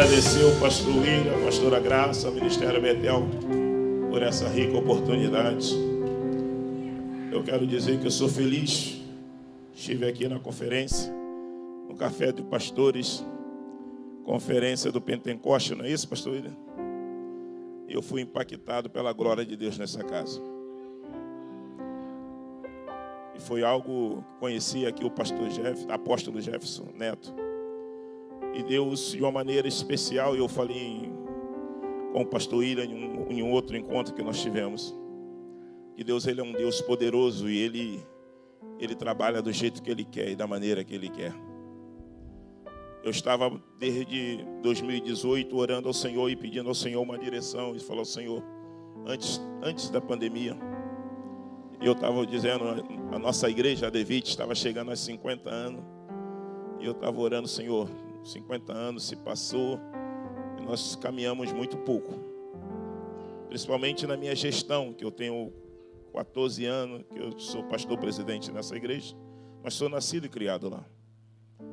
agradecer o pastor William, a pastora Graça, ao Ministério Betel, por essa rica oportunidade. Eu quero dizer que eu sou feliz. Estive aqui na conferência, no Café de Pastores, conferência do Pentecoste, não é isso, pastor William? Eu fui impactado pela glória de Deus nessa casa. E foi algo que conheci aqui o pastor apóstolo Jefferson Neto. E Deus, de uma maneira especial, eu falei com o pastor William em um outro encontro que nós tivemos, que Deus, ele é um Deus poderoso e ele trabalha do jeito que Ele quer e da maneira que Ele quer. Eu estava desde 2018 orando ao Senhor e pedindo ao Senhor uma direção. E falou: Senhor, antes da pandemia, eu estava dizendo, a nossa igreja, a Devite, estava chegando aos 50 anos. E eu estava orando: Senhor, 50 anos se passou e nós caminhamos muito pouco. Principalmente na minha gestão, que eu tenho 14 anos, que eu sou pastor presidente nessa igreja, mas sou nascido e criado lá.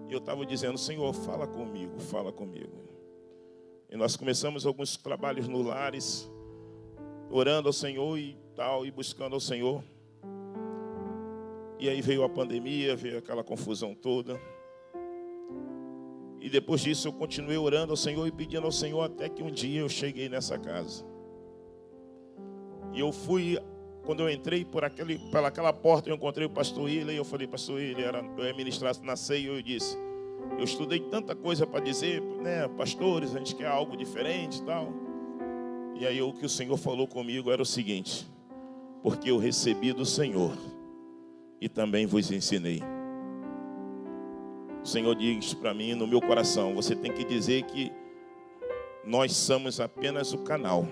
E eu estava dizendo: Senhor, fala comigo, fala comigo. E nós começamos alguns trabalhos no lares, orando ao Senhor e tal, e buscando ao Senhor. E aí veio a pandemia, veio aquela confusão toda. E depois disso eu continuei orando ao Senhor e pedindo ao Senhor, até que um dia eu cheguei nessa casa. E eu fui, quando eu entrei pelaquela porta, eu encontrei o pastor William, e eu falei: pastor William, eu ia ministrar na ceia, e eu disse: eu estudei tanta coisa para dizer, né, pastores, a gente quer algo diferente e tal. E aí o que o Senhor falou comigo era o seguinte: porque eu recebi do Senhor e também vos ensinei. O Senhor diz para mim, no meu coração: você tem que dizer que nós somos apenas o canal.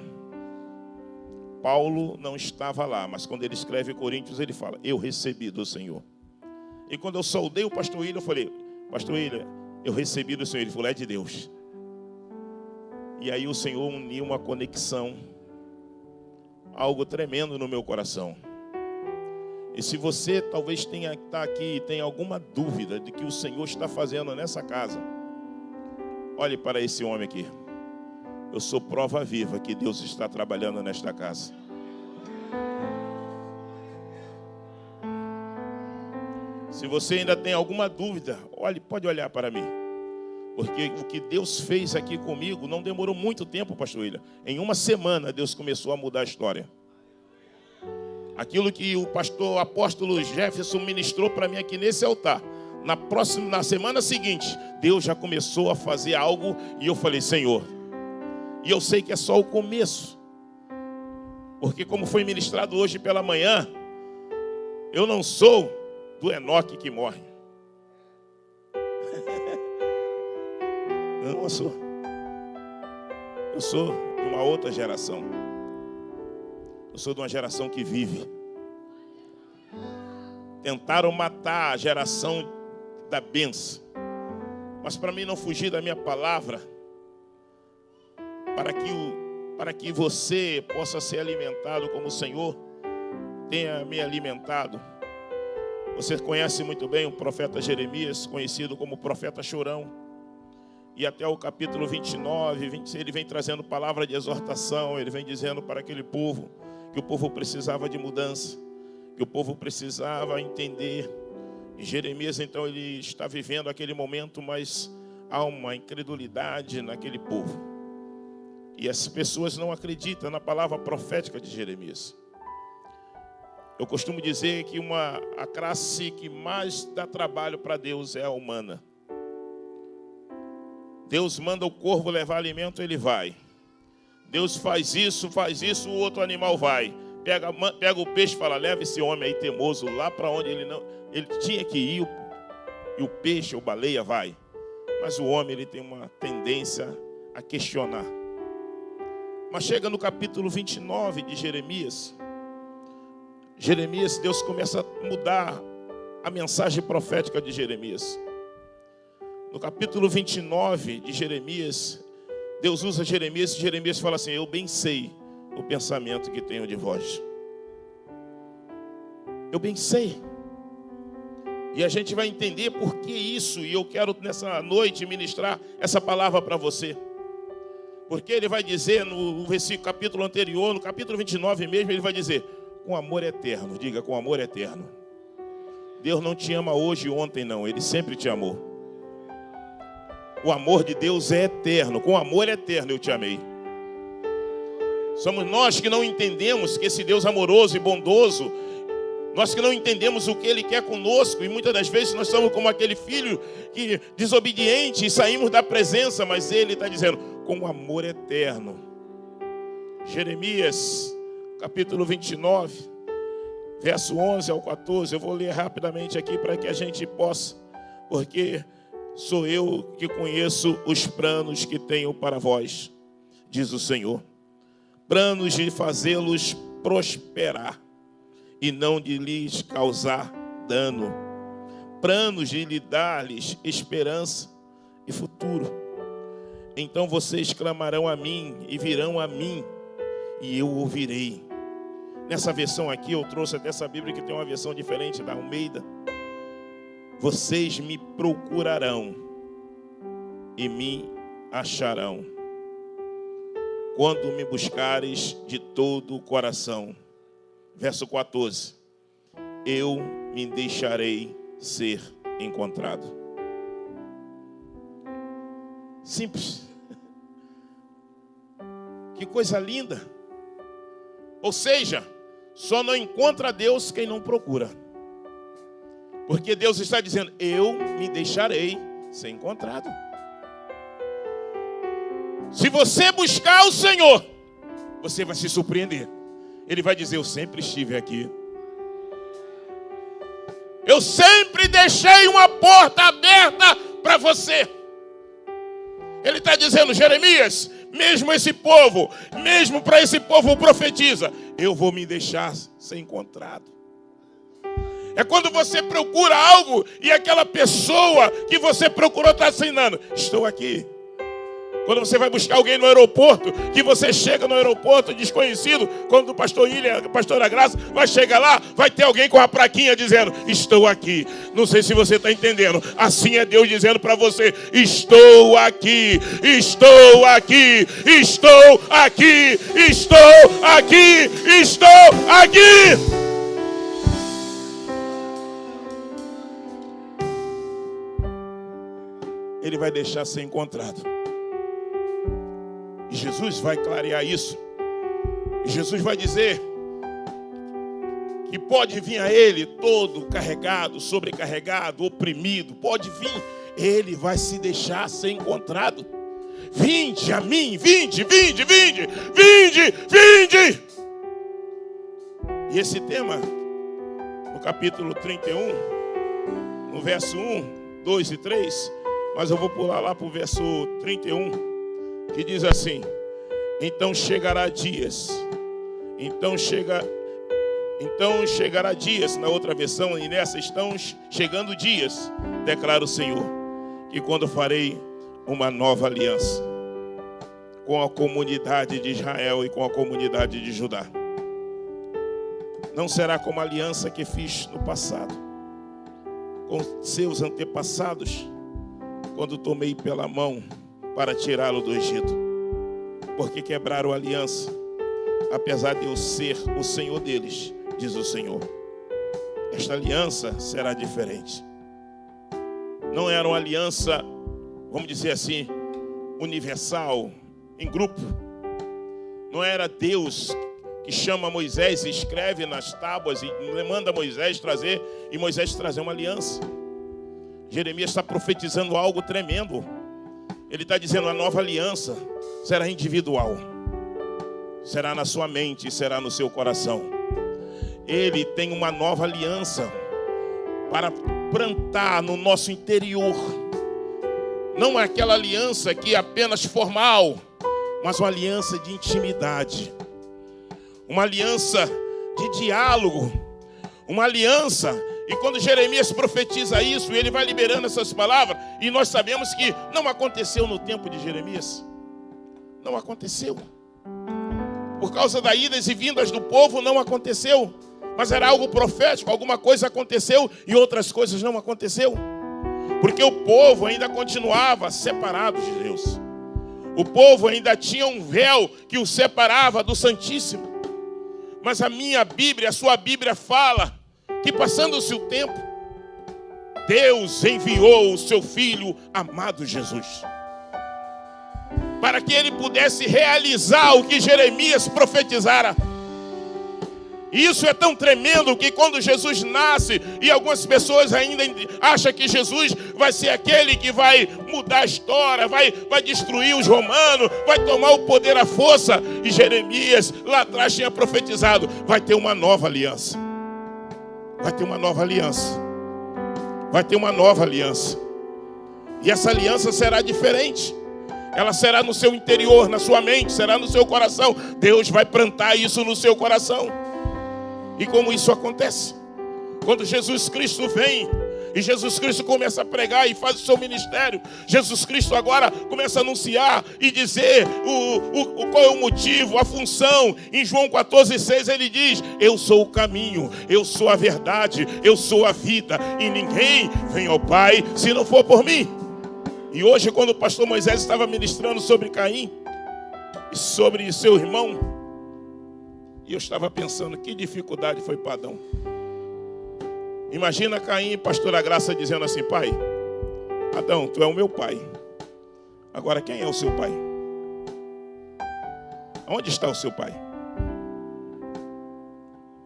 Paulo não estava lá, mas quando ele escreve Coríntios, ele fala: eu recebi do Senhor. E quando eu saudei o pastor William, eu falei: pastor William, eu recebi do Senhor. Ele falou: é de Deus. E aí o Senhor uniu uma conexão, algo tremendo no meu coração. E se você talvez está aqui e tenha alguma dúvida de que o Senhor está fazendo nessa casa, olhe para esse homem aqui. Eu sou prova viva que Deus está trabalhando nesta casa. Se você ainda tem alguma dúvida, pode olhar para mim. Porque o que Deus fez aqui comigo não demorou muito tempo, pastor William. Em uma semana Deus começou a mudar a história. Aquilo que o pastor apóstolo Jefferson ministrou para mim aqui nesse altar, na semana seguinte, Deus já começou a fazer algo. E eu falei: Senhor, e eu sei que é só o começo, porque como foi ministrado hoje pela manhã, eu não sou do Enoque que morre. Não, eu sou de uma outra geração. Eu sou de uma geração que vive. Tentaram matar a geração da bênção, mas para mim não fugir da minha palavra, para que você possa ser alimentado como o Senhor tenha me alimentado. Você conhece muito bem o profeta Jeremias, conhecido como profeta chorão. E até o capítulo 29, 26, ele vem trazendo palavra de exortação. Ele vem dizendo para aquele povo que o povo precisava de mudança, que o povo precisava entender. E Jeremias, então, ele está vivendo aquele momento, mas há uma incredulidade naquele povo. E as pessoas não acreditam na palavra profética de Jeremias. Eu costumo dizer que a classe que mais dá trabalho para Deus é a humana. Deus manda o corvo levar alimento, ele vai. Deus faz isso, o outro animal vai. Pega o peixe e fala: leva esse homem aí teimoso lá para onde ele tinha que ir. E o peixe ou baleia vai. Mas o homem, ele tem uma tendência a questionar. Mas chega no capítulo 29 de Jeremias, Deus começa a mudar a mensagem profética de Jeremias. No capítulo 29 de Jeremias, Deus usa Jeremias, e Jeremias fala assim: eu bem sei o pensamento que tenho de vós. Eu bem sei. E a gente vai entender por que isso. E eu quero nessa noite ministrar essa palavra para você. Porque ele vai dizer no versículo, capítulo anterior, no capítulo 29 mesmo, ele vai dizer, com amor eterno. Diga, com amor eterno. Deus não te ama hoje e ontem não, Ele sempre te amou. O amor de Deus é eterno, com amor eterno eu te amei. Somos nós que não entendemos que esse Deus amoroso e bondoso, nós que não entendemos o que Ele quer conosco, e muitas das vezes nós somos como aquele filho que desobediente e saímos da presença, mas Ele está dizendo, com amor eterno. Jeremias, capítulo 29, verso 11 ao 14, eu vou ler rapidamente aqui para que a gente possa, porque sou eu que conheço os planos que tenho para vós, diz o Senhor. Planos de fazê-los prosperar e não de lhes causar dano. Planos de lhe dar-lhes esperança e futuro. Então vocês clamarão a mim e virão a mim e eu ouvirei. Nessa versão aqui eu trouxe até essa Bíblia que tem uma versão diferente da Almeida. Vocês me procurarão e me acharão quando me buscares de todo o coração. Verso 14. Eu me deixarei ser encontrado. Simples. Que coisa linda. Ou seja, só não encontra Deus quem não procura. Porque Deus está dizendo, eu me deixarei ser encontrado. Se você buscar o Senhor, você vai se surpreender. Ele vai dizer, eu sempre estive aqui. Eu sempre deixei uma porta aberta para você. Ele está dizendo, Jeremias, mesmo esse povo, mesmo para esse povo profetiza, eu vou me deixar ser encontrado. É quando você procura algo e aquela pessoa que você procurou está assinando, estou aqui. Quando você vai buscar alguém no aeroporto, que você chega no aeroporto desconhecido, quando o pastor Ilha, a pastora Graça vai chegar lá, vai ter alguém com a plaquinha dizendo, estou aqui. Não sei se você está entendendo. Assim é Deus dizendo para você, estou aqui, estou aqui, estou aqui, estou aqui, estou aqui. Ele vai deixar ser encontrado. E Jesus vai clarear isso. E Jesus vai dizer que pode vir a Ele todo carregado, sobrecarregado, oprimido. Pode vir. Ele vai se deixar ser encontrado. Vinde a mim, vinde, vinde, vinde, vinde, vinde. E esse tema, no capítulo 31, no verso 1, 2 e 3, mas eu vou pular lá para o verso 31. Que diz assim, então chegará dias, então chegará dias, na outra versão, e nessa estão chegando dias, declara o Senhor, que quando farei uma nova aliança com a comunidade de Israel e com a comunidade de Judá. Não será como a aliança que fiz no passado, com seus antepassados, quando tomei pela mão para tirá-lo do Egito, porque quebraram a aliança, apesar de eu ser o Senhor deles, diz o Senhor. Esta aliança será diferente. Não era uma aliança, vamos dizer assim, universal, em grupo. Não era Deus que chama Moisés e escreve nas tábuas e manda Moisés trazer, e Moisés trazer uma aliança. Jeremias está profetizando algo tremendo. Ele está dizendo, a nova aliança será individual. Será na sua mente, será no seu coração. Ele tem uma nova aliança para plantar no nosso interior. Não aquela aliança que é apenas formal, mas uma aliança de intimidade. Uma aliança de diálogo. Uma aliança. E quando Jeremias profetiza isso, ele vai liberando essas palavras, e nós sabemos que não aconteceu no tempo de Jeremias. Não aconteceu. Por causa das idas e vindas do povo, não aconteceu. Mas era algo profético, alguma coisa aconteceu e outras coisas não aconteceu. Porque o povo ainda continuava separado de Deus. O povo ainda tinha um véu que o separava do Santíssimo. Mas a minha Bíblia, a sua Bíblia fala que passando-se o tempo, Deus enviou o seu Filho amado Jesus, para que ele pudesse realizar o que Jeremias profetizara. Isso é tão tremendo que quando Jesus nasce, e algumas pessoas ainda acham que Jesus vai ser aquele que vai mudar a história, vai destruir os romanos, vai tomar o poder à força. E Jeremias lá atrás tinha profetizado: vai ter uma nova aliança. Vai ter uma nova aliança. Vai ter uma nova aliança. E essa aliança será diferente. Ela será no seu interior, na sua mente, será no seu coração. Deus vai plantar isso no seu coração. E como isso acontece? Quando Jesus Cristo vem e Jesus Cristo começa a pregar e faz o seu ministério, Jesus Cristo agora começa a anunciar e dizer qual é o motivo, a função. Em João 14,6 ele diz: eu sou o caminho, eu sou a verdade, eu sou a vida, e ninguém vem ao Pai se não for por mim. E hoje, quando o pastor Moisés estava ministrando sobre Caim e sobre seu irmão, e eu estava pensando, que dificuldade foi para Adão. Imagina Caim e pastora Graça dizendo assim: pai, Adão, tu é o meu pai. Agora quem é o seu pai? Onde está o seu pai?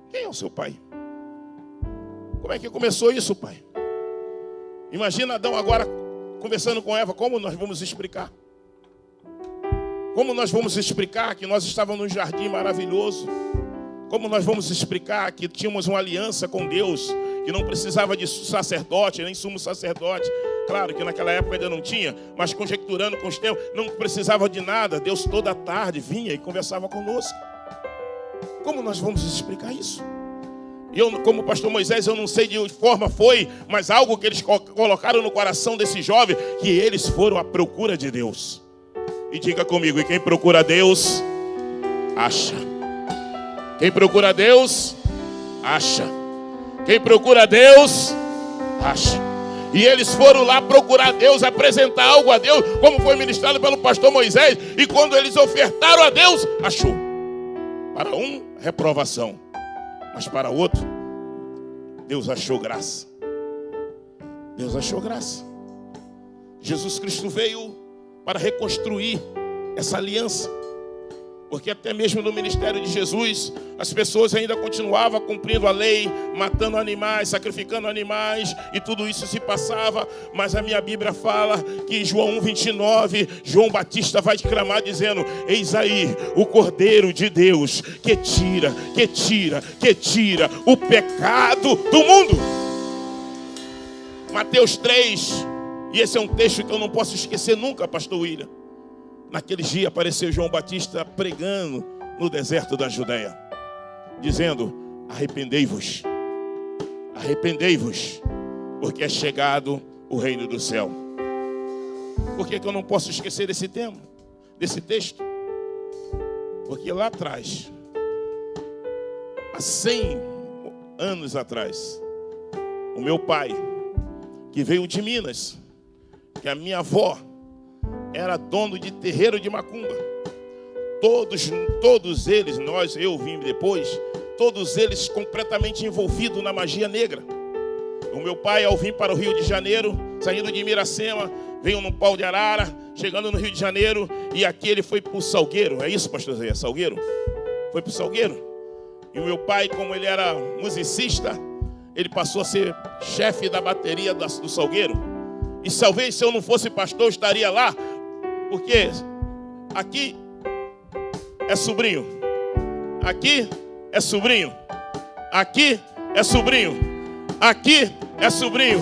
Quem é o seu pai? Como é que começou isso, pai? Imagina Adão agora conversando com Eva. Como nós vamos explicar? Como nós vamos explicar que nós estávamos num jardim maravilhoso? Como nós vamos explicar que tínhamos uma aliança com Deus, que não precisava de sacerdote, nem sumo sacerdote? Claro que naquela época ainda não tinha, mas conjecturando com os tempos, não precisava de nada. Deus toda tarde vinha e conversava conosco. Como nós vamos explicar isso? Eu, como pastor Moisés, eu não sei de que forma foi, mas algo que eles colocaram no coração desse jovem, que eles foram à procura de Deus. E diga comigo: e quem procura Deus, acha. Quem procura Deus, acha. Quem procura Deus, acha. E eles foram lá procurar Deus, apresentar algo a Deus, como foi ministrado pelo pastor Moisés. E quando eles ofertaram a Deus, achou. Para um, reprovação. Mas para outro, Deus achou graça. Deus achou graça. Jesus Cristo veio para reconstruir essa aliança. Porque até mesmo no ministério de Jesus, as pessoas ainda continuavam cumprindo a lei, matando animais, sacrificando animais, e tudo isso se passava. Mas a minha Bíblia fala que em João 1,29, João Batista vai clamar dizendo: eis aí o Cordeiro de Deus que tira o pecado do mundo. Mateus 3, e esse é um texto que eu não posso esquecer nunca, pastor William. Naquele dia apareceu João Batista pregando no deserto da Judeia, dizendo: arrependei-vos, arrependei-vos, porque é chegado o reino do céu. Por que eu não posso esquecer desse tema, desse texto? Porque lá atrás, há 100 anos atrás, o meu pai, que veio de Minas, que a minha avó era dono de terreiro de macumba. Todos eles, eu vim depois, todos eles completamente envolvidos na magia negra. O meu pai, ao vir para o Rio de Janeiro, saindo de Miracema, veio num pau de arara, chegando no Rio de Janeiro, e aqui ele foi para o Salgueiro. É isso, pastor Zé? Salgueiro? Foi para o Salgueiro. E o meu pai, como ele era musicista, ele passou a ser chefe da bateria do Salgueiro. E talvez, se eu não fosse pastor, eu estaria lá, porque aqui é sobrinho, aqui é sobrinho, aqui é sobrinho, aqui é sobrinho,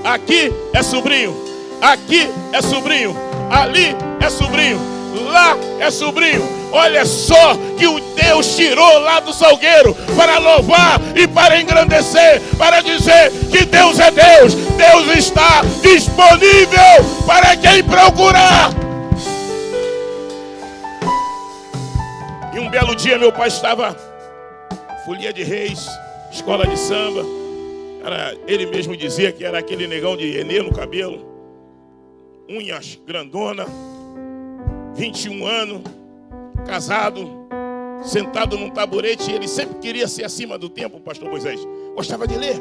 aqui é sobrinho, aqui é sobrinho, ali é sobrinho, lá é sobrinho. Olha só que o Deus tirou lá do Salgueiro para louvar e para engrandecer, para dizer que Deus é Deus. Deus está disponível para quem procurar. E um belo dia meu pai estava folia de reis, escola de samba. Ele mesmo dizia que era aquele negão de Enê no cabelo, unhas grandona. 21 anos, casado, sentado num taburete, e ele sempre queria ser acima do tempo, o pastor Moisés. Gostava de ler.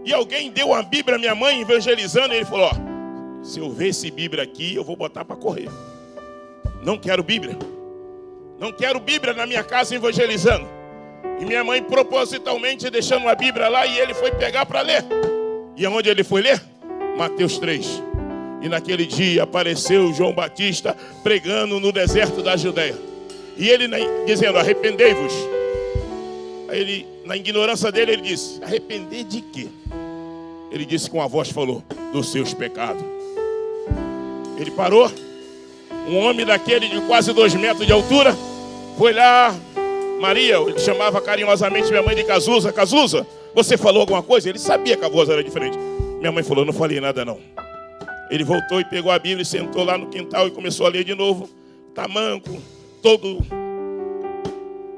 E alguém deu uma Bíblia à minha mãe, evangelizando, e ele falou, ó, se eu ver esse Bíblia aqui, eu vou botar para correr. Não quero Bíblia. Não quero Bíblia na minha casa evangelizando. E minha mãe propositalmente deixando uma Bíblia lá, e ele foi pegar para ler. E aonde ele foi ler? Mateus 3. E naquele dia apareceu João Batista pregando no deserto da Judeia. E ele dizendo, arrependei-vos. Aí ele, na ignorância dele, ele disse, arrepender de quê? Ele disse com a voz, falou, dos seus pecados. Ele parou. Um homem daquele de quase 2 metros de altura foi lá, Maria, ele chamava carinhosamente minha mãe de Cazuza. Cazuza, você falou alguma coisa? Ele sabia que a voz era diferente. Minha mãe falou, não falei nada não. Ele voltou e pegou a Bíblia e sentou lá no quintal e começou a ler de novo. Tamanco, todo.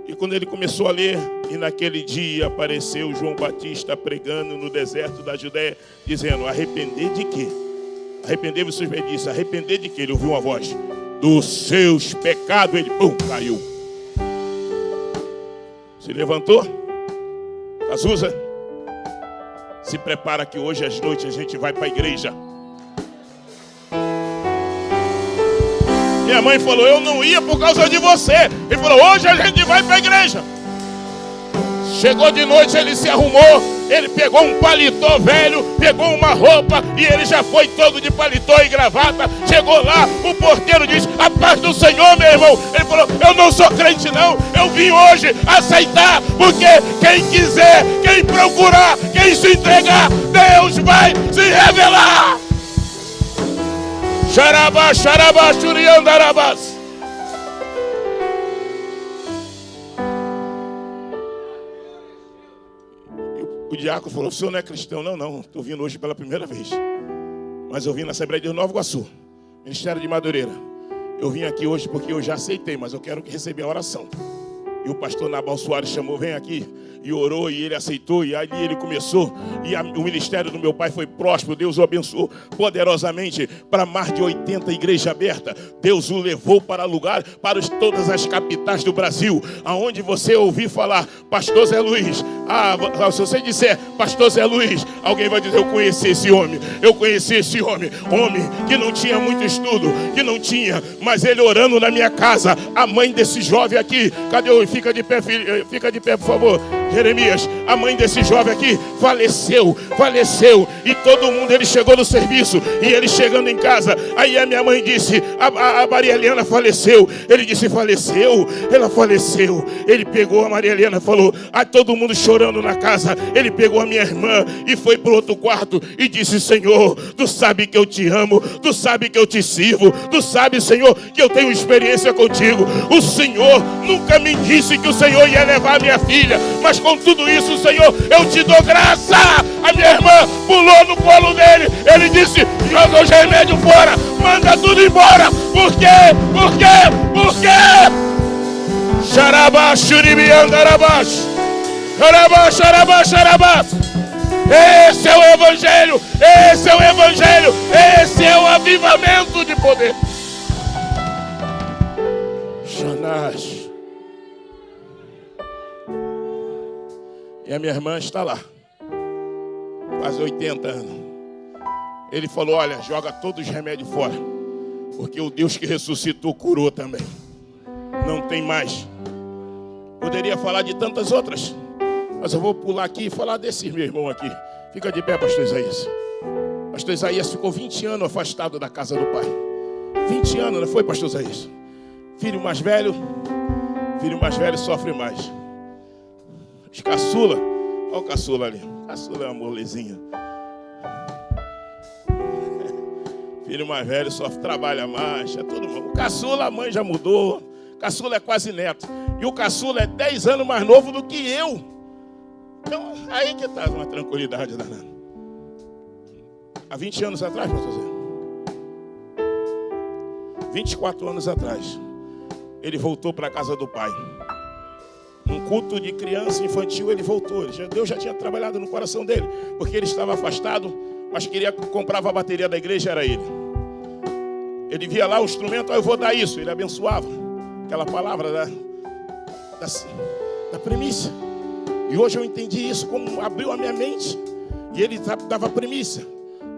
E quando ele começou a ler, e naquele dia apareceu João Batista pregando no deserto da Judeia, dizendo, arrepender de quê? Arrepender-vos, ele disse, arrepender de quê? Ele ouviu uma voz, dos seus pecados. Ele, pum, caiu. Se levantou. Cazuza, se prepara que hoje às noites a gente vai para a igreja. Minha mãe falou, eu não ia por causa de você. Ele falou, hoje a gente vai para a igreja. Chegou de noite, ele se arrumou, ele pegou um paletó velho, pegou uma roupa e ele já foi todo de paletó e gravata. Chegou lá, o porteiro disse, a paz do Senhor, meu irmão. Ele falou, eu não sou crente não, eu vim hoje aceitar, porque quem quiser, quem procurar, quem se entregar, Deus vai se revelar. Xarabá, xarabá, xuriandarabás. O diácono falou, o senhor não é cristão? Não, estou vindo hoje pela primeira vez. Mas eu vim na Assembleia de Nova Iguaçu, Ministério de Madureira. Eu vim aqui hoje porque eu já aceitei, mas eu quero receber a oração. E o pastor Nabal Soares chamou, vem aqui, e orou, e ele aceitou, e ali ele começou, e o ministério do meu pai foi próspero, Deus o abençoou poderosamente, para mais de 80 igrejas abertas. Deus o levou para lugar, para todas as capitais do Brasil, aonde você ouvir falar, pastor Zé Luiz, se você disser, pastor Zé Luiz, alguém vai dizer, eu conheci esse homem, homem que não tinha muito estudo, que não tinha, mas ele orando na minha casa, a mãe desse jovem aqui, cadê o, fica de pé, filho, fica de pé, por favor, Jeremias, a mãe desse jovem aqui faleceu, e todo mundo, ele chegou no serviço, e ele chegando em casa, aí a minha mãe disse, a Maria Helena faleceu, ele disse, faleceu, ela faleceu, ele pegou a Maria Helena, falou, todo mundo chorando na casa, ele pegou a minha irmã, e foi para o outro quarto, e disse, Senhor, tu sabe que eu te amo, tu sabe que eu te sirvo, tu sabe, Senhor, que eu tenho experiência contigo, o Senhor nunca me disse que o Senhor ia levar a minha filha, mas com tudo isso, Senhor, eu te dou graça. A minha irmã pulou no colo dele, ele disse, joga os remédios fora, manda tudo embora, por quê? Xarabá, xuribiandarabás, xarabá, xarabá, xarabá. Esse é o Evangelho, esse é o avivamento de poder. Janás. E a minha irmã está lá, quase 80 anos. Ele falou, olha, joga todos os remédios fora, porque o Deus que ressuscitou curou também. Não tem mais. Poderia falar de tantas outras, mas eu vou pular aqui e falar desse meu irmão aqui. Fica de pé, pastor Isaías. Pastor Isaías ficou 20 anos afastado da casa do pai. 20 anos, não foi, pastor Isaías? Filho mais velho sofre mais. Os caçula, olha o caçula ali. Caçula é uma molezinha. Filho mais velho sofre, trabalha mais, é tudo bom. O caçula, a mãe já mudou. O caçula é quase neto. E o caçula é 10 anos mais novo do que eu. Então, aí que está uma tranquilidade danada. Há 20 anos atrás, pastor Zé, 24 anos atrás, ele voltou para a casa do pai. Um culto de criança infantil, ele voltou. Deus já tinha trabalhado no coração dele, porque ele estava afastado, mas comprava a bateria da igreja, era ele. Ele via lá o instrumento, eu vou dar isso. Ele abençoava. Aquela palavra da primícia. E hoje eu entendi isso, como abriu a minha mente. E ele dava primícia.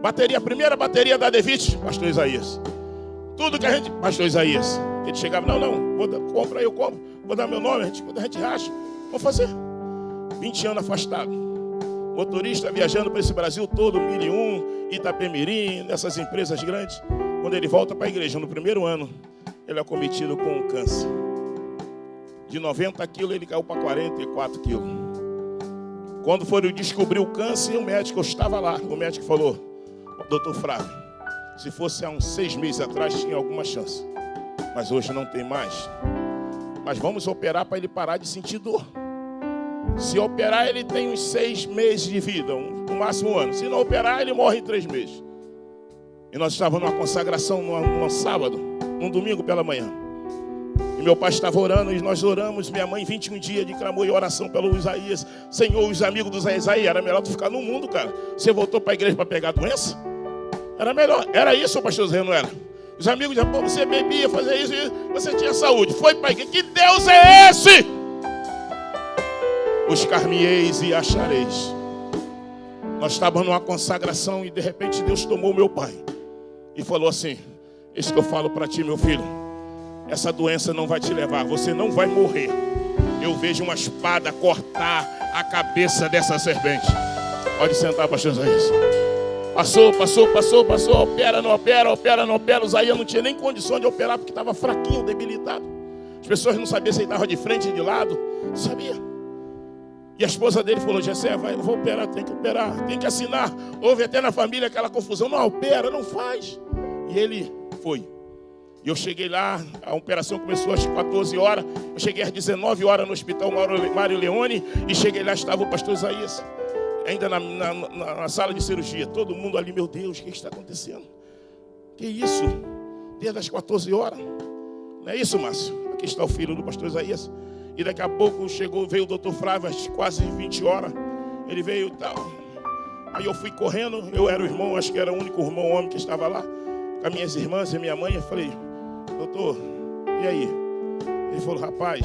A primeira bateria da Devite, pastor Isaías. Tudo que a gente... Pastor Isaías. Ele chegava, compra, eu compro. Vou dar meu nome, quando a gente racha. Vamos fazer. 20 anos afastado. Motorista viajando para esse Brasil todo, 1001, Itapemirim, nessas empresas grandes. Quando ele volta para a igreja, no primeiro ano, ele é acometido com um câncer. De 90 quilos, ele caiu para 44 quilos. Quando foram descobrir o câncer, o médico, eu estava lá, o médico falou, doutor Flávio, se fosse há uns 6 meses atrás, tinha alguma chance. Mas hoje não tem mais. Mas vamos operar para ele parar de sentir dor. Se operar, ele tem uns 6 meses de vida, no máximo 1 ano. Se não operar, ele morre em 3 meses. E nós estávamos numa consagração num sábado, num domingo pela manhã. E meu pai estava orando, e nós oramos. Minha mãe, 21 dias de clamor e oração pelo Isaías. Senhor, os amigos do Isaías, era melhor tu ficar no mundo, cara. Você voltou para a igreja para pegar a doença? Era melhor. Era isso, pastor Zé, não era? Os amigos diziam, pô, você bebia, fazia isso, você tinha saúde. Foi para a igreja. Que Deus é esse? Buscar-me-eis e achareis. Nós estávamos numa consagração e de repente Deus tomou meu pai e falou assim, isso que eu falo para ti, meu filho, essa doença não vai te levar, você não vai morrer. Eu vejo uma espada cortar a cabeça dessa serpente. Pode sentar, pastor Isaías. Passou, opera, não opera. O Isaías não tinha nem condição de operar porque estava fraquinho, debilitado. As pessoas não sabiam se ele estava de frente e de lado, não sabia. E a esposa dele falou, Jessé, eu vou operar, tem que assinar. Houve até na família aquela confusão, não opera, não faz. E ele foi. E eu cheguei lá, a operação começou às 14 horas, eu cheguei às 19 horas no hospital Mário Leone, e cheguei lá, estava o pastor Isaías, ainda na sala de cirurgia. Todo mundo ali, meu Deus, o que está acontecendo? Que isso? Desde as 14 horas? Não é isso, Márcio? Aqui está o filho do pastor Isaías. E daqui a pouco veio o doutor Flávio, às quase 20 horas. Ele veio e tal. Aí eu fui correndo, eu era o irmão, acho que era o único irmão homem que estava lá, com as minhas irmãs e minha mãe. Eu falei, doutor, e aí? Ele falou, rapaz,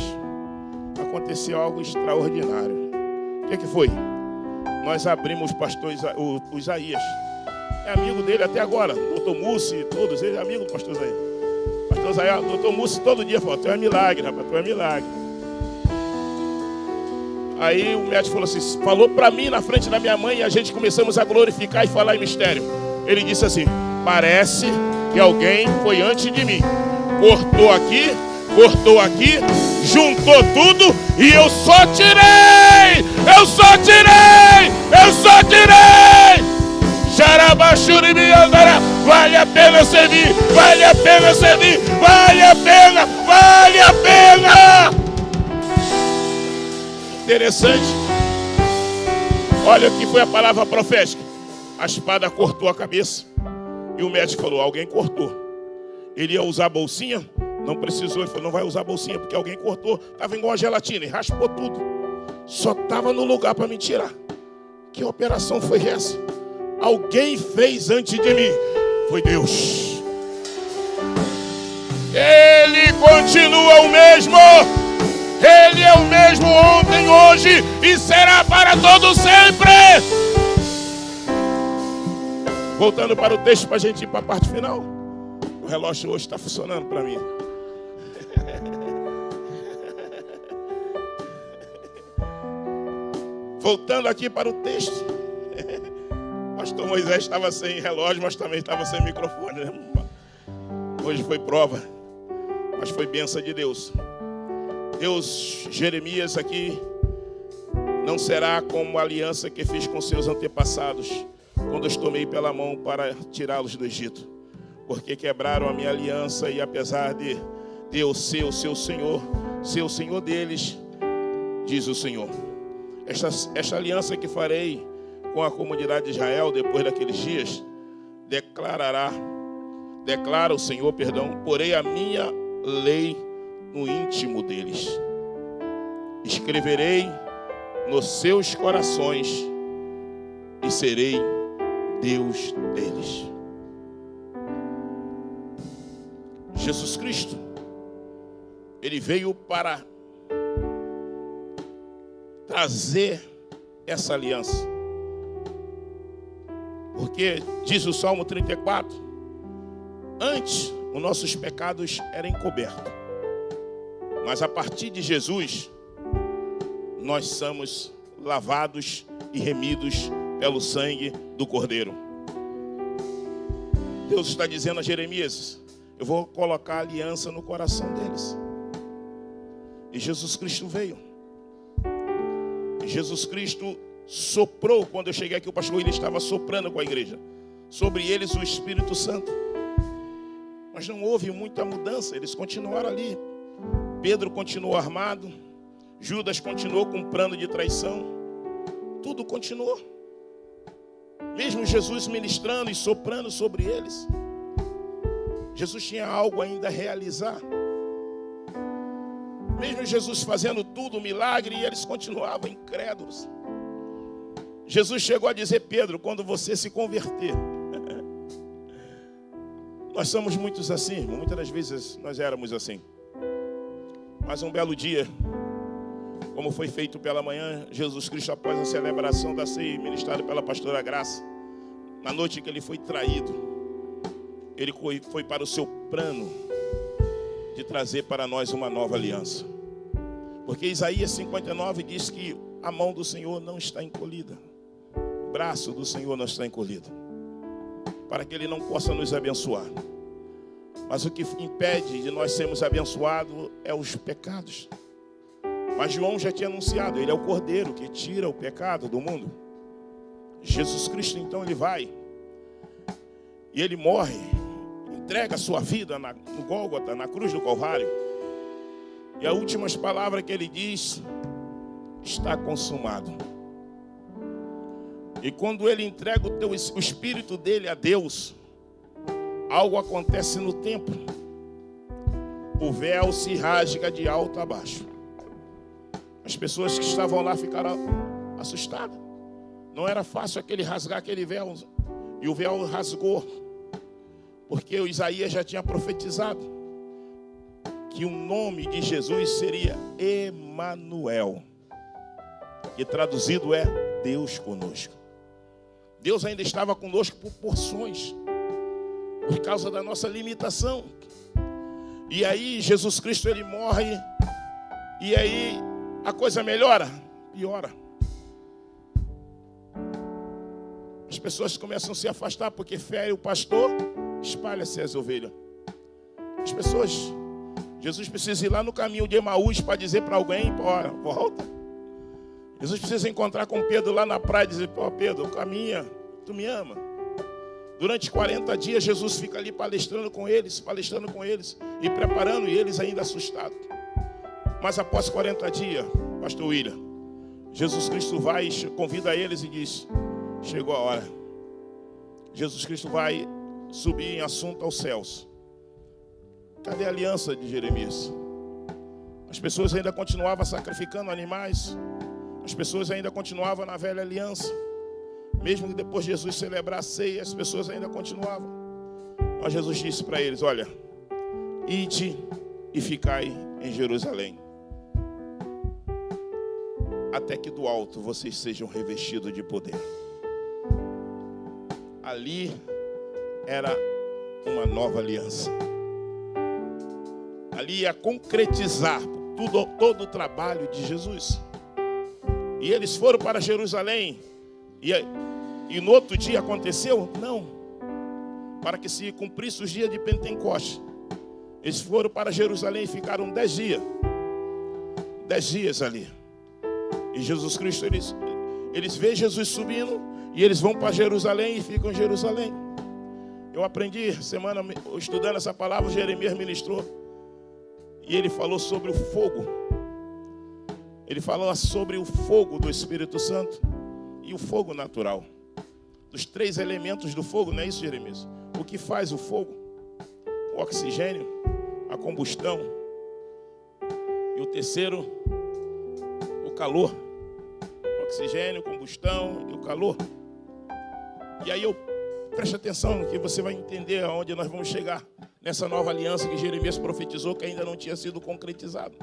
aconteceu algo extraordinário. O que foi? Nós abrimos o Isaías. É amigo dele até agora, doutor Mussi, todos eles, amigo do pastor Isaías. Pastor Isaías, doutor Mussi todo dia falou, tu é milagre, rapaz, tu é milagre. Aí o médico falou assim, falou para mim na frente da minha mãe, e a gente começamos a glorificar e falar em mistério. Ele disse assim, parece que alguém foi antes de mim. Cortou aqui, juntou tudo e eu só tirei! Xarabachuribiandara, vale a pena servir! Vale a pena! Interessante. Olha que foi a palavra profética. A espada cortou a cabeça. E o médico falou, alguém cortou. Ele ia usar a bolsinha? Não precisou. Ele falou, não vai usar a bolsinha, porque alguém cortou. Estava igual a gelatina e raspou tudo. Só estava no lugar para me tirar. Que operação foi essa? Alguém fez antes de mim. Foi Deus. Ele continua o mesmo. Ele é o mesmo ontem, hoje e será para todo sempre. Voltando para o texto para a gente ir para a parte final. O relógio hoje está funcionando para mim. Voltando aqui para o texto. Pastor Moisés estava sem relógio, mas também estava sem microfone, né? Hoje foi prova, mas foi bênção de Deus. Jeremias aqui não será como a aliança que fiz com seus antepassados, quando os tomei pela mão para tirá-los do Egito, porque quebraram a minha aliança, e apesar de eu ser o seu Senhor deles, diz o Senhor, esta aliança que farei com a comunidade de Israel depois daqueles dias, declara o Senhor, porei a minha lei no íntimo deles, escreverei nos seus corações e serei Deus deles. Jesus Cristo, ele veio para trazer essa aliança. Porque diz o Salmo 34, antes os nossos pecados eram encobertos, mas a partir de Jesus nós somos lavados e remidos pelo sangue do Cordeiro. Deus está dizendo a Jeremias, eu vou colocar aliança no coração deles. E Jesus Cristo veio. E Jesus Cristo soprou, quando eu cheguei aqui, o pastor ele estava soprando com a igreja, sobre eles o Espírito Santo. Mas não houve muita mudança, eles continuaram ali. Pedro continuou armado, Judas continuou com um plano de traição, tudo continuou. Mesmo Jesus ministrando e soprando sobre eles, Jesus tinha algo ainda a realizar. Mesmo Jesus fazendo tudo, milagre, e eles continuavam incrédulos. Jesus chegou a dizer, Pedro, quando você se converter, nós somos muitos assim, muitas das vezes nós éramos assim. Mas um belo dia, como foi feito pela manhã, Jesus Cristo, após a celebração da ceia, ministrado pela pastora Graça, na noite que ele foi traído, ele foi para o seu plano de trazer para nós uma nova aliança. Porque Isaías 59 diz que a mão do Senhor não está encolhida, o braço do Senhor não está encolhido, para que ele não possa nos abençoar. Mas o que impede de nós sermos abençoados é os pecados. Mas João já tinha anunciado, ele é o Cordeiro que tira o pecado do mundo. Jesus Cristo então ele vai e ele morre, entrega a sua vida no Gólgota, na cruz do Calvário. E as últimas palavras que ele diz, está consumado. E quando ele entrega o espírito dele a Deus, algo acontece no templo. O véu se rasga de alto a baixo. As pessoas que estavam lá ficaram assustadas. Não era fácil rasgar aquele véu. E o véu rasgou. Porque o Isaías já tinha profetizado que o nome de Jesus seria Emanuel, que traduzido é Deus conosco. Deus ainda estava conosco por porções, por causa da nossa limitação. E aí Jesus Cristo ele morre, e aí a coisa melhora? Piora. As pessoas começam a se afastar porque fere o pastor, espalha-se as ovelhas. As pessoas, Jesus precisa ir lá no caminho de Emaús para dizer para alguém, bora, volta. Jesus precisa encontrar com Pedro lá na praia e dizer, Pedro, caminha, tu me ama. Durante 40 dias Jesus fica ali palestrando com eles e preparando, e eles ainda assustados. Mas após 40 dias, pastor William, Jesus Cristo vai e convida eles e diz, chegou a hora. Jesus Cristo vai subir em assunto aos céus. Cadê a aliança de Jeremias? As pessoas ainda continuavam sacrificando animais. As pessoas ainda continuavam na velha aliança. Mesmo que depois de Jesus celebrar a ceia, as pessoas ainda continuavam. Mas Jesus disse para eles, olha, ide e ficai em Jerusalém, até que do alto vocês sejam revestidos de poder. Ali era uma nova aliança. Ali ia concretizar todo o trabalho de Jesus. E eles foram para Jerusalém. E no outro dia aconteceu? Não. Para que se cumprisse os dias de Pentecostes. Eles foram para Jerusalém e ficaram 10 dias. 10 dias ali. E Jesus Cristo, eles veem Jesus subindo e eles vão para Jerusalém e ficam em Jerusalém. Eu aprendi, semana, estudando essa palavra, Jeremias ministrou. E ele falou sobre o fogo. Ele falou sobre o fogo do Espírito Santo e o fogo natural. Dos 3 elementos do fogo, não é isso, Jeremias? O que faz o fogo? O oxigênio, a combustão. E o terceiro, o calor. O oxigênio, combustão e o calor. E aí eu Preste atenção que você vai entender aonde nós vamos chegar nessa nova aliança que Jeremias profetizou, que ainda não tinha sido concretizado.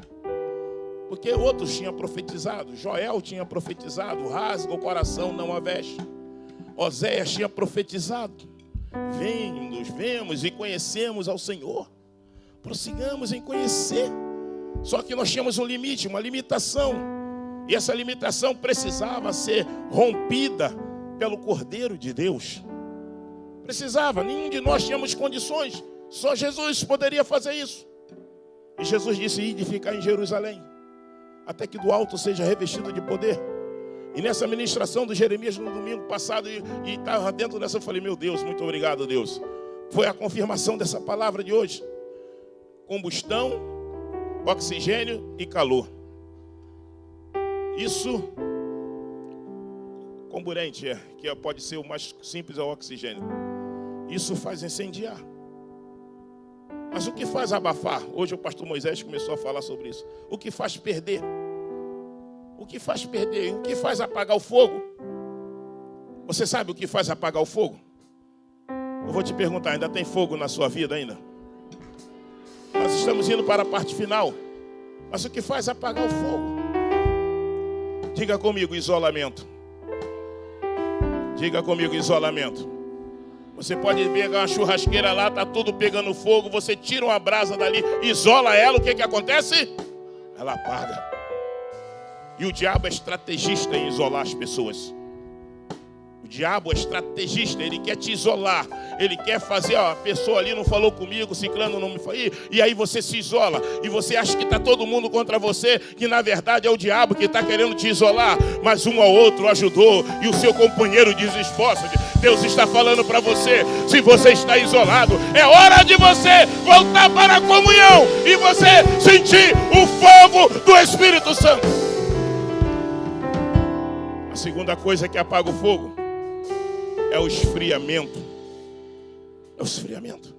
Porque outros tinham profetizado. Joel tinha profetizado: rasga o coração, não a veste. Oséias tinha profetizado: vemos e conhecemos ao Senhor. Prossigamos em conhecer. Só que nós tínhamos um limite, uma limitação. E essa limitação precisava ser rompida pelo Cordeiro de Deus. Precisava, nenhum de nós tínhamos condições. Só Jesus poderia fazer isso. E Jesus disse: ide ficar em Jerusalém, até que do alto seja revestido de poder. E nessa ministração do Jeremias no domingo passado, e estava dentro dessa, eu falei: meu Deus, muito obrigado, Deus. Foi a confirmação dessa palavra de hoje. Combustão, oxigênio e calor. Isso, comburente, que pode ser o mais simples, é o oxigênio. Isso faz incendiar. Mas o que faz abafar? Hoje o pastor Moisés começou a falar sobre isso. O que faz perder? O que faz perder? O que faz apagar o fogo? Você sabe o que faz apagar o fogo? Eu vou te perguntar: ainda tem fogo na sua vida ainda? Nós estamos indo para a parte final. Mas o que faz apagar o fogo? Diga comigo: isolamento. Diga comigo: isolamento. Você pode pegar uma churrasqueira lá, está tudo pegando fogo, você tira uma brasa dali, isola ela, o que acontece? Ela apaga. E o diabo é estrategista em isolar as pessoas. O diabo é estrategista, ele quer te isolar. Ele quer fazer, a pessoa ali não falou comigo, ciclano não me falou. E aí você se isola. E você acha que está todo mundo contra você, que na verdade é o diabo que está querendo te isolar. Mas um ao outro ajudou. E o seu companheiro diz: esforça-te. Deus está falando para você: se você está isolado, é hora de você voltar para a comunhão. E você sentir o fogo do Espírito Santo. A segunda coisa que apaga o fogo é o esfriamento. É o esfriamento.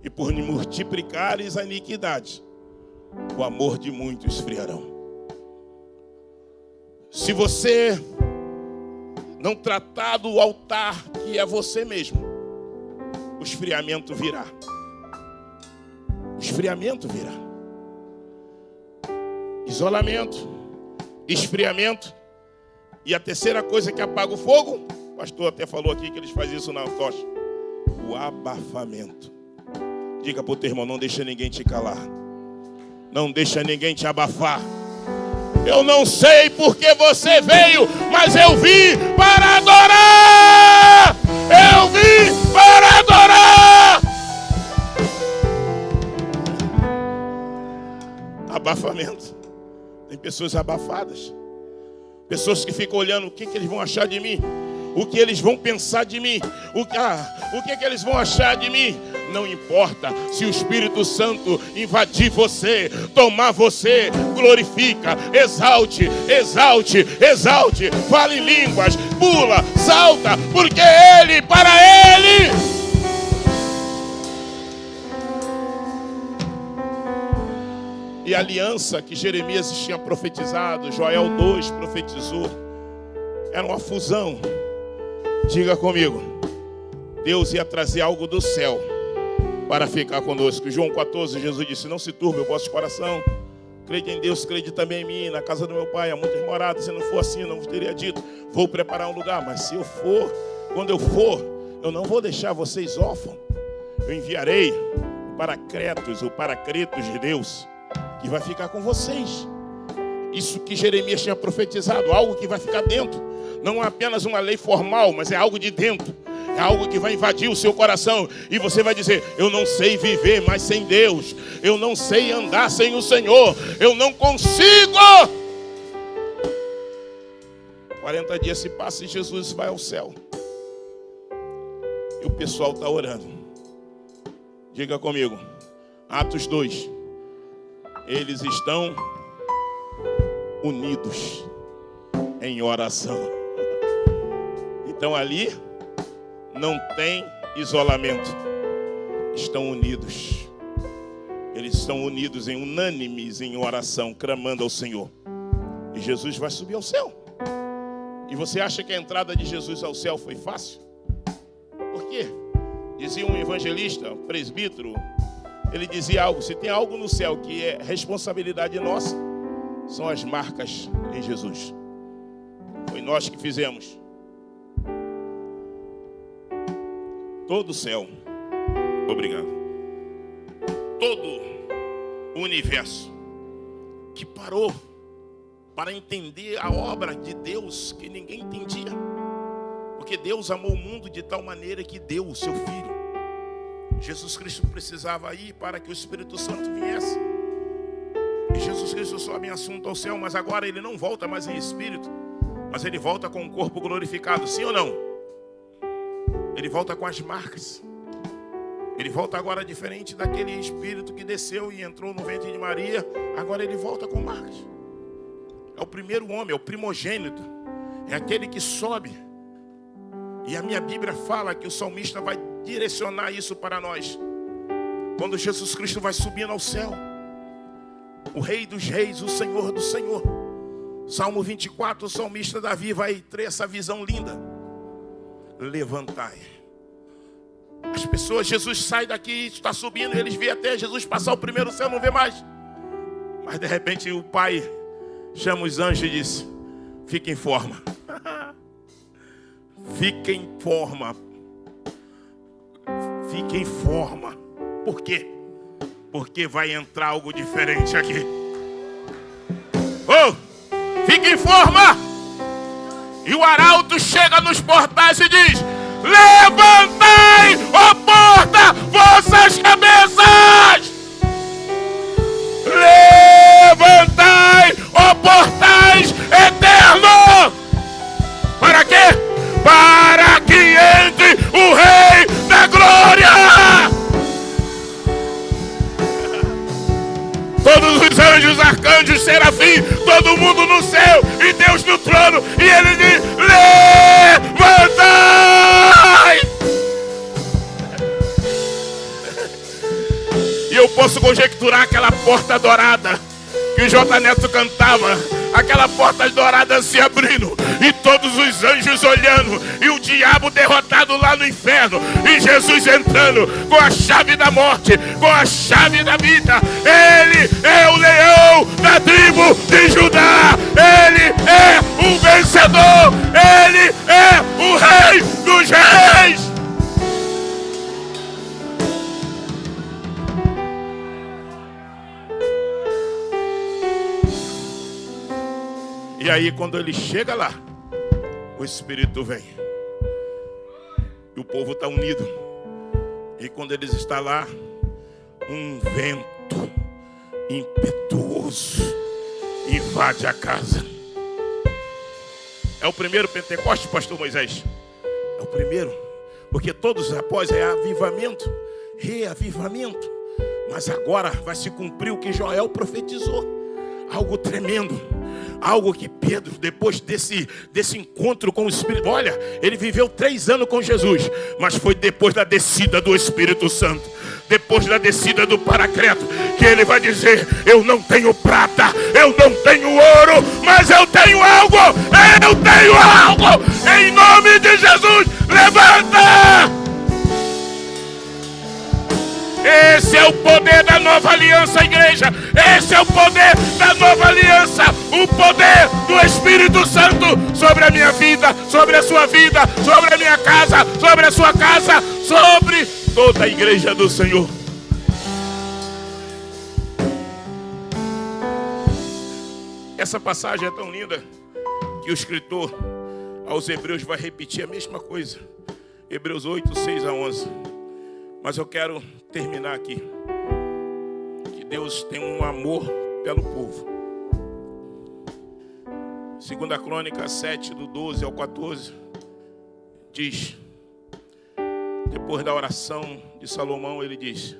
E por multiplicares a iniquidade, o amor de muitos esfriarão. Se você não tratar do altar que é você mesmo, o esfriamento virá. O esfriamento virá. Isolamento, esfriamento. E a terceira coisa que apaga o fogo, o pastor até falou aqui que eles fazem isso na tocha: o abafamento. Diga para o teu irmão: não deixa ninguém te calar. Não deixa ninguém te abafar. Eu não sei porque você veio, mas eu vim para adorar. Eu vim para adorar. Abafamento. Tem pessoas abafadas. Pessoas que ficam olhando o que eles vão achar de mim. O que eles vão pensar de mim. O que eles vão achar de mim. Não importa. Se o Espírito Santo invadir você, tomar você, glorifica, exalte, exalte, exalte. Fale em línguas, pula, salta, porque Ele, para Ele. E a aliança que Jeremias tinha profetizado, Joel 2 profetizou, era uma fusão. Diga comigo: Deus ia trazer algo do céu para ficar conosco. João 14, Jesus disse: não se turbe o vosso coração. Crede em Deus, crede também em mim. Na casa do meu pai há muitas moradas. Se não for assim, não vos teria dito: vou preparar um lugar. Mas se eu for, quando eu for, eu não vou deixar vocês órfãos. Eu enviarei o Paracletos de Deus, que vai ficar com vocês. Isso que Jeremias tinha profetizado, algo que vai ficar dentro. Não é apenas uma lei formal, mas é algo de dentro. É algo que vai invadir o seu coração. E você vai dizer: eu não sei viver mais sem Deus. Eu não sei andar sem o Senhor. Eu não consigo. 40 dias se passam e Jesus vai ao céu. E o pessoal está orando. Diga comigo: Atos 2. Eles estão unidos em oração. Então ali não tem isolamento. Estão unidos. Eles estão unidos em unânimes em oração, clamando ao Senhor. E Jesus vai subir ao céu. E você acha que a entrada de Jesus ao céu foi fácil? Por quê? Dizia um evangelista, um presbítero, ele dizia algo: se tem algo no céu que é responsabilidade nossa, são as marcas em Jesus. Foi nós que fizemos. Todo o céu, obrigado, todo o universo que parou para entender a obra de Deus que ninguém entendia. Porque Deus amou o mundo de tal maneira que deu o seu Filho. Jesus Cristo precisava ir para que o Espírito Santo viesse. E Jesus Cristo sobe em assunto ao céu, mas agora ele não volta mais em espírito, mas ele volta com o corpo glorificado, sim ou não? Ele volta com as marcas. Ele volta agora diferente daquele espírito que desceu e entrou no ventre de Maria. Agora ele volta com marcas. É o primeiro homem, é o primogênito. É aquele que sobe. E a minha Bíblia fala que o salmista vai direcionar isso para nós. Quando Jesus Cristo vai subindo ao céu, o Rei dos Reis, o Senhor do Senhor. Salmo 24, o salmista Davi vai ter essa visão linda. Levantai. As pessoas, Jesus sai daqui, está subindo, eles veem até Jesus passar o primeiro céu, não vê mais. Mas de repente o Pai chama os anjos e diz: fique em forma. Fique em forma. Fique em forma. Por quê? Porque vai entrar algo diferente aqui. Oh, fique em forma. E o arauto chega nos portais e diz: levantai, ó porta, vossas cabeças. Levantai, ó portais eternos. Para quê? Para que entre o Rei da Glória. Todos os anjos, arcanjos, serafins, todo mundo no céu e Deus no trono. E ele diz: levantai! E eu posso conjecturar aquela porta dourada que o J. Neto cantava. Aquela porta dourada se abrindo e todos os anjos olhando, e o diabo derrotado lá no inferno, e Jesus entrando com a chave da morte, com a chave da vida. Ele é o leão da tribo de Judá. Ele é o vencedor. Ele é o Rei dos Reis. E aí quando ele chega lá, o Espírito vem. E o povo está unido. E quando eles estão lá, um vento impetuoso invade a casa. É o primeiro Pentecostes, pastor Moisés? É o primeiro. Porque todos após é avivamento, reavivamento. Mas agora vai se cumprir o que Joel profetizou. Algo tremendo. Algo que Pedro, depois desse encontro com o Espírito, olha, ele viveu 3 anos com Jesus, mas foi depois da descida do Espírito Santo, depois da descida do Paracleto, que ele vai dizer: eu não tenho prata, eu não tenho ouro, mas eu tenho algo, em nome de Jesus, levanta! Esse é o poder da nova aliança, igreja. Esse é o poder da nova aliança. O poder do Espírito Santo sobre a minha vida, sobre a sua vida, sobre a minha casa, sobre a sua casa, sobre toda a igreja do Senhor. Essa passagem é tão linda que o escritor aos Hebreus vai repetir a mesma coisa. Hebreus 8, 6 a 11. Mas eu quero terminar aqui. Que Deus tem um amor pelo povo. 2 Crônica 7, do 12 ao 14, diz: depois da oração de Salomão, ele diz: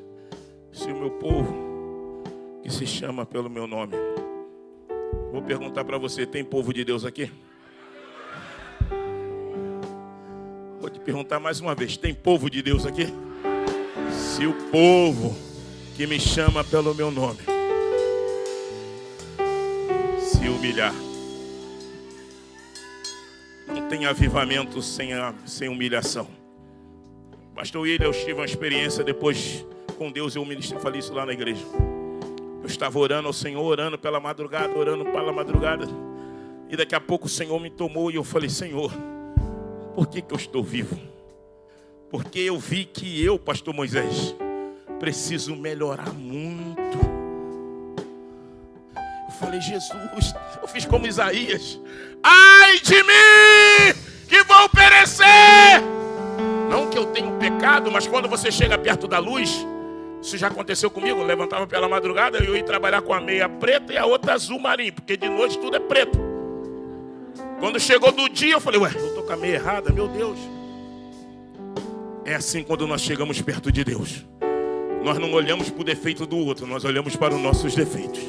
se o meu povo, que se chama pelo meu nome. Vou perguntar para você: tem povo de Deus aqui? Vou te perguntar mais uma vez: tem povo de Deus aqui? Se o povo que me chama pelo meu nome se humilhar. Não tem avivamento sem humilhação. Pastor William, eu tive uma experiência depois com Deus, eu ministrei, falei isso lá na igreja. Eu estava orando ao Senhor, orando pela madrugada, e daqui a pouco o Senhor me tomou e eu falei, Senhor, por que eu estou vivo? Porque eu vi que eu, pastor Moisés, preciso melhorar muito. Eu falei, Jesus, eu fiz como Isaías. Ai de mim, que vou perecer! Não que eu tenha pecado, mas quando você chega perto da luz, isso já aconteceu comigo, eu levantava pela madrugada e eu ia trabalhar com a meia preta e a outra azul marinho, porque de noite tudo é preto. Quando chegou do dia, eu falei, ué, eu tô com a meia errada, meu Deus. É assim quando nós chegamos perto de Deus. Nós não olhamos para o defeito do outro, nós olhamos para os nossos defeitos.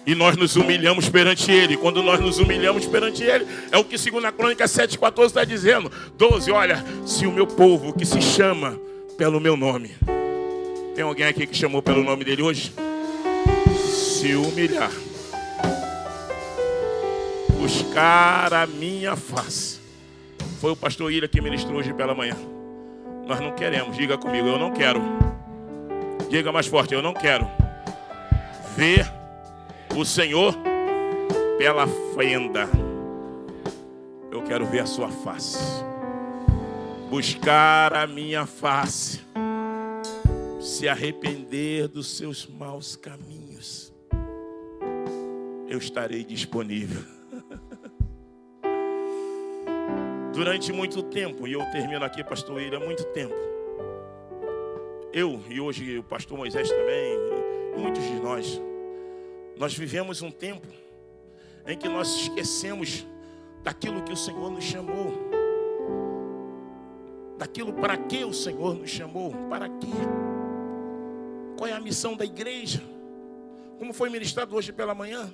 E nós nos humilhamos perante Ele. Quando nós nos humilhamos perante Ele, é o que 2 Crônicas 7,14 está dizendo. 12, olha, se o meu povo que se chama pelo meu nome. Tem alguém aqui que chamou pelo nome dele hoje? Se humilhar. Buscar a minha face. Foi o pastor Ira que ministrou hoje pela manhã. Nós não queremos, diga comigo, eu não quero. Diga mais forte, eu não quero ver o Senhor pela fenda. Eu quero ver a sua face. Buscar a minha face. Se arrepender dos seus maus caminhos. Eu estarei disponível. Durante muito tempo, e eu termino aqui, pastor William, muito tempo. Eu, e hoje o pastor Moisés também, e muitos de nós vivemos um tempo em que nós esquecemos daquilo que o Senhor nos chamou. Daquilo para que o Senhor nos chamou. Para quê? Qual é a missão da igreja? Como foi ministrado hoje pela manhã?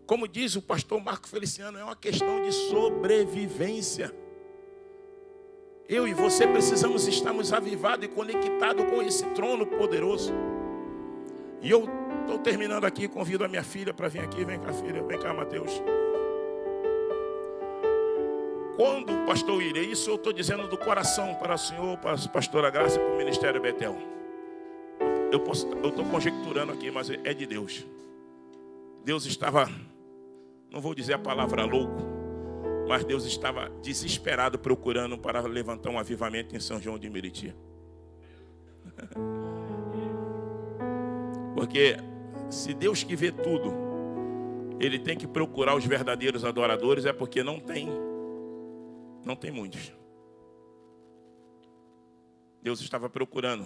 Como diz o pastor Marco Feliciano, é uma questão de sobrevivência. Eu e você precisamos estarmos avivados e conectados com esse trono poderoso. E eu estou terminando aqui, convido a minha filha para vir aqui. Vem cá, filha, vem cá, Mateus. Quando o pastor Ira, isso eu estou dizendo do coração para o senhor, para a pastora Graça e para o Ministério Betel. Eu estou conjecturando aqui, mas é de Deus. Deus estava, não vou dizer a palavra louco, mas Deus estava desesperado procurando para levantar um avivamento em São João de Meriti. Porque se Deus que vê tudo, Ele tem que procurar os verdadeiros adoradores, é porque não tem muitos. Deus estava procurando,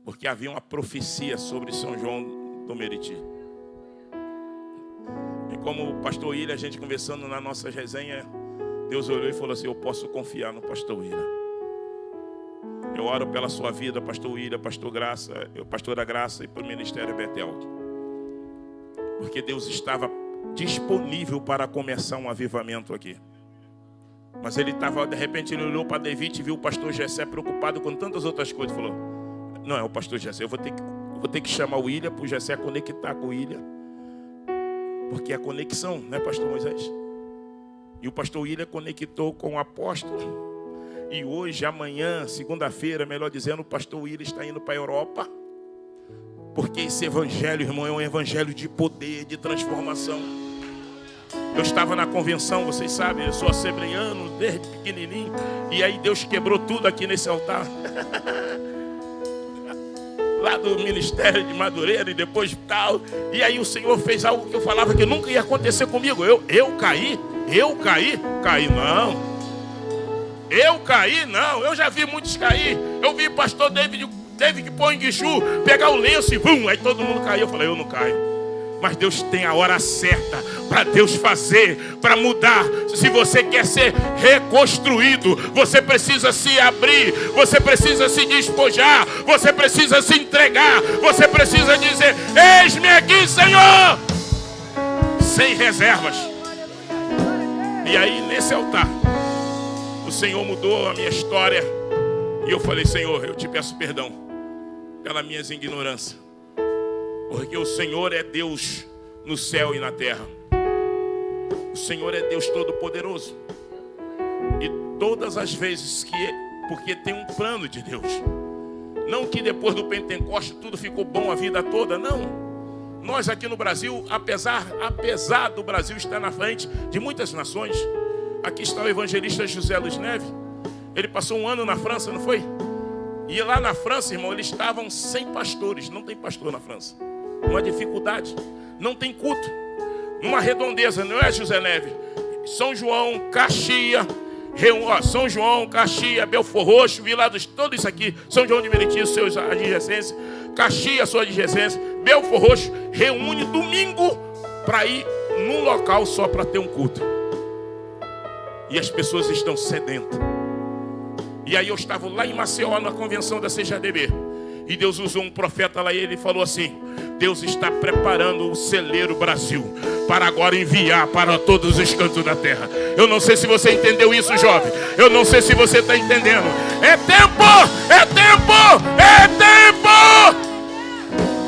porque havia uma profecia sobre São João do Meriti. E como o pastor Ira, a gente conversando na nossa resenha, Deus olhou e falou assim, eu posso confiar no pastor Ira. Eu oro pela sua vida, pastor Ira, pastora Graça e pelo Ministério Betel. Porque Deus estava disponível para começar um avivamento aqui. Mas ele estava, de repente ele olhou para David e viu o pastor Jessé preocupado com tantas outras coisas. Falou, não é o pastor Jessé, eu vou ter que chamar o William para o Jessé conectar com o William. Porque é a conexão, né, pastor Moisés? E o pastor William conectou com o apóstolo. E hoje, amanhã, segunda-feira, melhor dizendo, o pastor William está indo para a Europa. Porque esse evangelho, irmão, é um evangelho de poder, de transformação. Eu estava na convenção, vocês sabem, eu sou assembleiano desde pequenininho. E aí Deus quebrou tudo aqui nesse altar. Lá do Ministério de Madureira e depois tal. E aí o Senhor fez algo que eu falava que nunca ia acontecer comigo. Eu caí não. Eu caí não, eu já vi muitos cair. Eu vi o pastor David Poinguichu pegar o lenço e vum, aí todo mundo caiu. Eu falei, eu não caio. Mas Deus tem a hora certa para Deus fazer, para mudar. Se você quer ser reconstruído, você precisa se abrir, você precisa se despojar, você precisa se entregar, você precisa dizer, eis-me aqui, Senhor, sem reservas. E aí nesse altar, o Senhor mudou a minha história. E eu falei, Senhor, eu te peço perdão pelas minhas ignorâncias. Porque o Senhor é Deus no céu e na terra. O Senhor é Deus Todo-Poderoso. E todas as vezes que porque tem um plano de Deus. Não que depois do Pentecoste tudo ficou bom a vida toda, não. Nós aqui no Brasil, apesar do Brasil estar na frente de muitas nações, aqui está o evangelista José Luiz Neves. Ele passou 1 ano na França, não foi? E lá na França, irmão, eles estavam sem pastores. Não tem pastor na França. Uma dificuldade. Não tem culto. Numa redondeza, não é, José Neves? São João, Caxias, São João, Caxias, Belford Roxo, Vila dos, tudo isso aqui. São João de Meriti, seus adjacências. Caxias, sua adjacência. Belford Roxo reúne domingo para ir num local só para ter um culto. E as pessoas estão sedentas. E aí eu estava lá em Maceió, na convenção da CJDB. E Deus usou um profeta lá e ele falou assim: Deus está preparando o celeiro Brasil para agora enviar para todos os cantos da terra. Eu não sei se você entendeu isso, jovem. Eu não sei se você está entendendo. É tempo! É tempo! É tempo!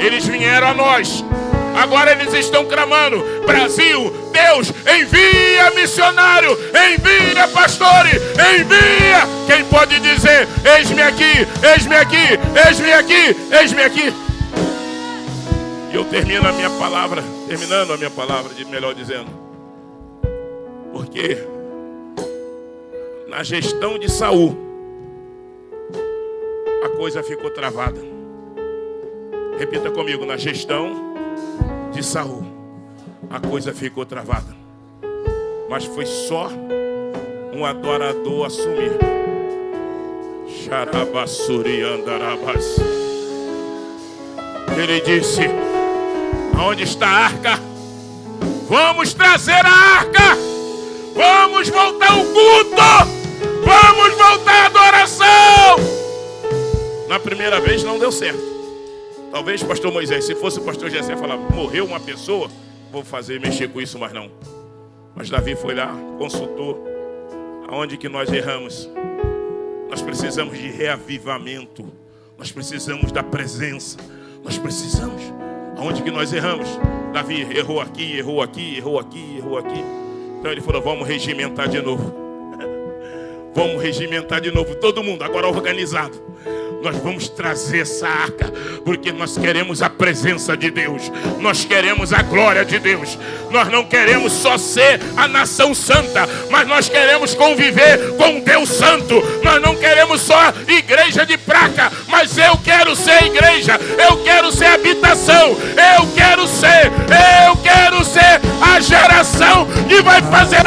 Eles vieram a nós. Agora eles estão clamando: Brasil, Deus, envia missionário, envia pastores, envia. Quem pode dizer: eis-me aqui, eis-me aqui, eis-me aqui, eis-me aqui? E eu terminando a minha palavra, melhor dizendo, porque na gestão de Saul a coisa ficou travada. Repita comigo: na gestão de Saul a coisa ficou travada. Mas foi só um adorador assumir. Xarabassuri andarabas. Ele disse: aonde está a arca? Vamos trazer a arca. Vamos voltar ao culto. Vamos voltar à adoração. Na primeira vez não deu certo. Talvez pastor Moisés, se fosse o pastor Jessé, falava: morreu uma pessoa, vou mexer com isso, mas não. Mas Davi foi lá, consultou. Aonde que nós erramos? Nós precisamos de reavivamento. Nós precisamos da presença. Nós precisamos. Aonde que nós erramos? Davi errou aqui, errou aqui, errou aqui, errou aqui. Então ele falou: vamos regimentar de novo. Vamos regimentar de novo. Todo mundo agora organizado. Nós vamos trazer essa arca, porque nós queremos a presença de Deus. Nós queremos a glória de Deus. Nós não queremos só ser a nação santa, mas nós queremos conviver com Deus santo. Nós não queremos só igreja de placa, mas eu quero ser igreja. Eu quero ser habitação. Eu quero ser a geração que vai fazer